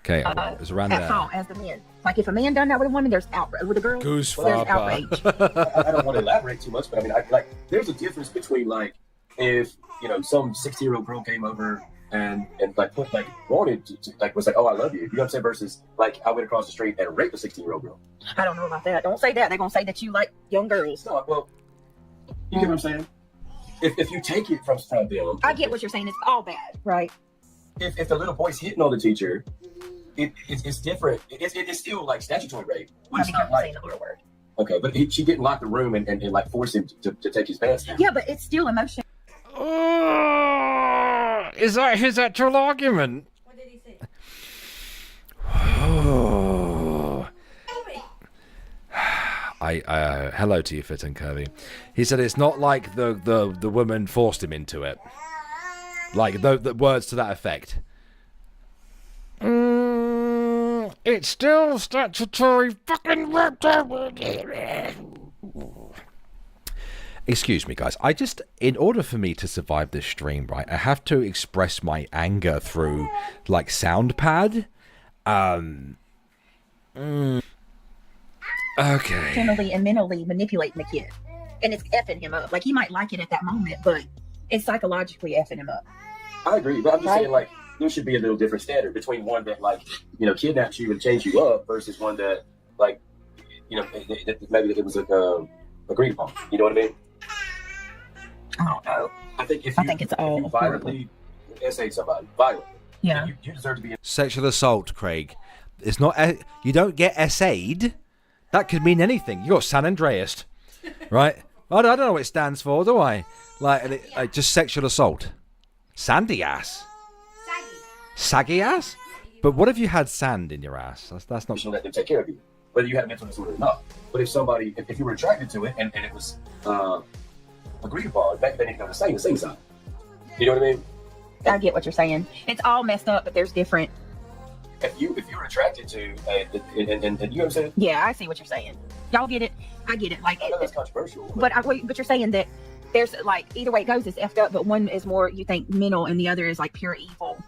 Okay, it was around at there. fault as the men. Like if a man done that with a woman, there's outrage. With a girl, Goose there's flopper. outrage. I don't want to elaborate too much, but I mean, there's a difference between like if some 60-year-old girl came over and like wanted to like was like, oh, I love you. You know what I'm saying? Versus like I went across the street and raped a 16-year-old girl. I don't know about that. Don't say that. They're gonna say that you like young girls. No, well, you get what I'm saying? If you take it from them, I get what you're saying. It's all bad, right? If the little boy's hitting on the teacher, it's different. It's still like statutory rape. I mean, I'm saying the word. Okay, but she didn't lock the room and like force him to take his pants down. Yeah, but it's still emotion. Is that his actual argument? What did he say? Hello to you, Fit and Curvy. He said it's not like the woman forced him into it. Like the words to that effect. It's still statutory fucking rape. Excuse me, guys. In order for me to survive this stream, right, I have to express my anger through, like, SoundPad. Okay. Emotionally and mentally manipulating the kid, and it's effing him up. Like he might like it at that moment, but it's psychologically effing him up. I agree, but I'm just saying like there should be a little different standard between one that like kidnaps you and chains you up versus one that like maybe it was agreed upon. You know what I mean? I don't know. I think I think it's all if you violently essayed somebody, violently, yeah, you deserve to be Sexual assault, Craig. It's not. You don't get essayed. That could mean anything. You got San Andreas, right? I don't know what it stands for, do I? Like just sexual assault. Sandy ass. Saggy ass? But what if you had sand in your ass? That's not. You should let them take care of you, whether you had a mental disorder or not. But if you were attracted to it and it was agreed upon, back then it got the same side. You know what I mean? I get what you're saying. It's all messed up, but there's different. If you're attracted to and you know what I'm saying? Yeah, I see what you're saying. Y'all get it. I get it. Like I know that's controversial. But you're saying that there's like either way it goes, it's effed up, but one is more you think mental and the other is like pure evil.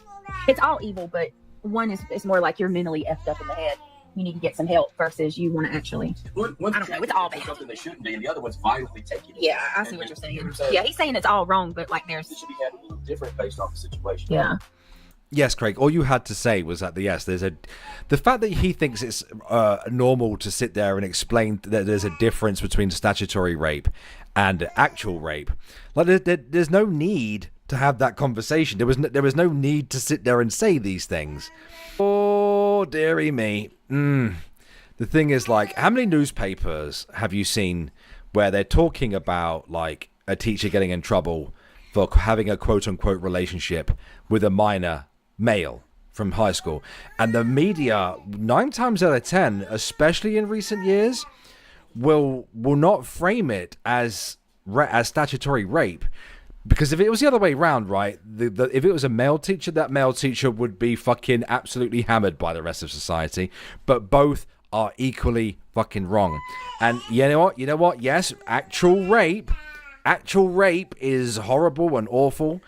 It's all evil, but one is more like you're mentally effed up in the head. You need to get some help versus you want to actually. I don't know. It's all bad. Something they shouldn't be, and the other one's violently taking it. Yeah, I see what you're saying. Yeah, he's saying it's all wrong, but like it should be handled a little different based off the situation. Yeah. Yes, Craig. All you had to say was that the fact that he thinks it's normal to sit there and explain that there's a difference between statutory rape and actual rape. Like there's no need to have that conversation. There was no need to sit there and say these things. Oh, dearie me. The thing is, like, how many newspapers have you seen where they're talking about like a teacher getting in trouble for having a quote-unquote relationship with a minor male from high school, and the media 9 times out of 10, especially in recent years, will not frame it as statutory rape, because if it was the other way around, right, if it was a male teacher, that male teacher would be fucking absolutely hammered by the rest of society, but both are equally fucking wrong. And you know what, yes, actual rape is horrible and awful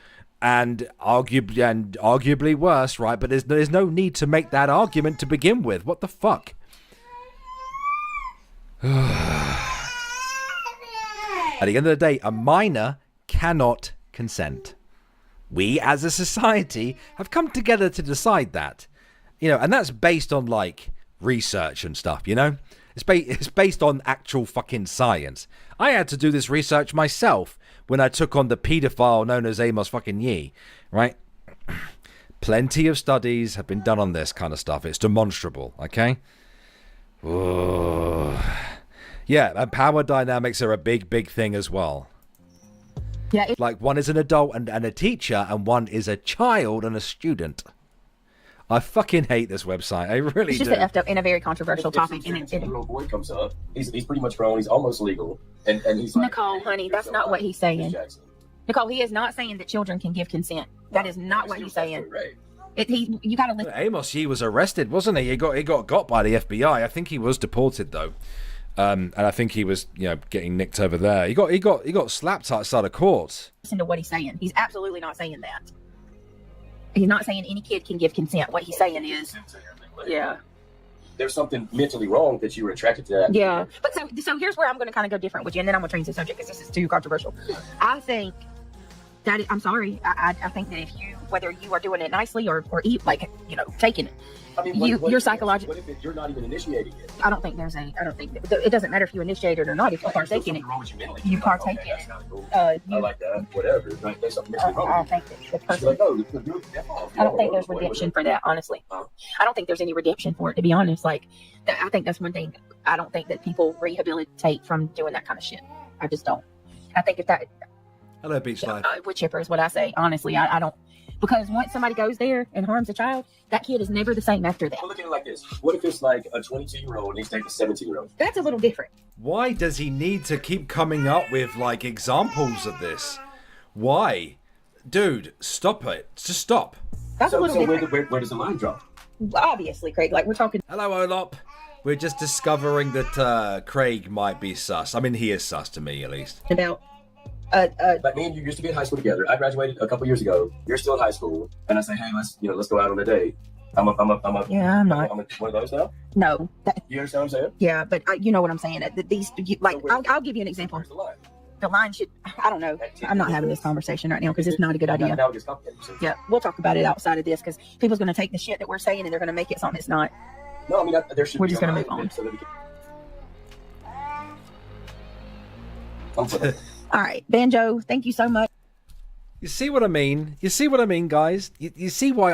and arguably worse, right? But there's no need to make that argument to begin with. What the fuck? At the end of the day, a minor cannot consent. We as a society have come together to decide that. And that's based on like research and stuff, It's based on actual fucking science. I had to do this research myself when I took on the paedophile known as Amos fucking Yee, right? Plenty of studies have been done on this kind of stuff. It's demonstrable, okay? Ooh. Yeah, and power dynamics are a big thing as well. Yeah. Like one is an adult and a teacher, and one is a child and a student. I fucking hate this website. I really do. It's just effed up in a very controversial topic. And a little boy comes up. He's pretty much grown. He's almost legal. And he's like, Nicole, honey, that's not what he's saying. Nicole, he is not saying that children can give consent. That is not what he's saying. You gotta listen. Amos Yee was arrested, wasn't he? He got by the FBI. I think he was deported though. And I think he was, getting nicked over there. He got slapped outside of court. Listen to what he's saying. He's absolutely not saying that. He's not saying any kid can give consent. What he's saying is, yeah. There's something mentally wrong that you were attracted to that. Yeah. But so here's where I'm going to kind of go different with you, and then I'm going to change the subject because this is too controversial. I think that I'm sorry. I think that if you, whether you are doing it nicely or eat, like, you know, taking it, I mean, you're psychological. What if you're not even initiating it? I don't think it doesn't matter if you initiate it or not. If you partake in it, you partake in it. I like that. Whatever. Like, there's something mentally wrong. I think that the person. Like, oh, I don't think there's redemption for that, honestly. I don't think there's any redemption for it, to be honest. Like, I think that's one thing. I don't think that people rehabilitate from doing that kind of shit. I just don't. I think if that. Hello, Beach Life. Wood chipper is what I say. Honestly, I don't. Because once somebody goes there and harms a child, that kid is never the same after that. Well, look at it like this. What if it's like a 22-year-old and he's dating a 17-year-old? That's a little different. Why does he need to keep coming up with, like, examples of this? Why? Dude, stop it. Just stop. That's a little different. Where does the line drop? Obviously, Craig, like, we're talking. Hello, Olop. We're just discovering that Craig might be sus. I mean, he is sus to me, at least. About Like, me and you used to be in high school together. I graduated a couple years ago. You're still in high school, and I say, hey, let's go out on a date. I'm yeah, I'm not. I'm one of those now. No, You understand what I'm saying? yeah, but you know what I'm saying. I'll give you an example. Where's the line? The line should. I don't know. I'm not having this conversation right now because it's not a good idea. Now it gets complicated. Yeah, we'll talk about it outside of this because people's going to take the shit that we're saying and they're going to make it something it's not. No, I mean, there should. We're be just a gonna line move on. so that we can... All right, Banjo. Thank you so much. You see what I mean? You see what I mean, guys? You see why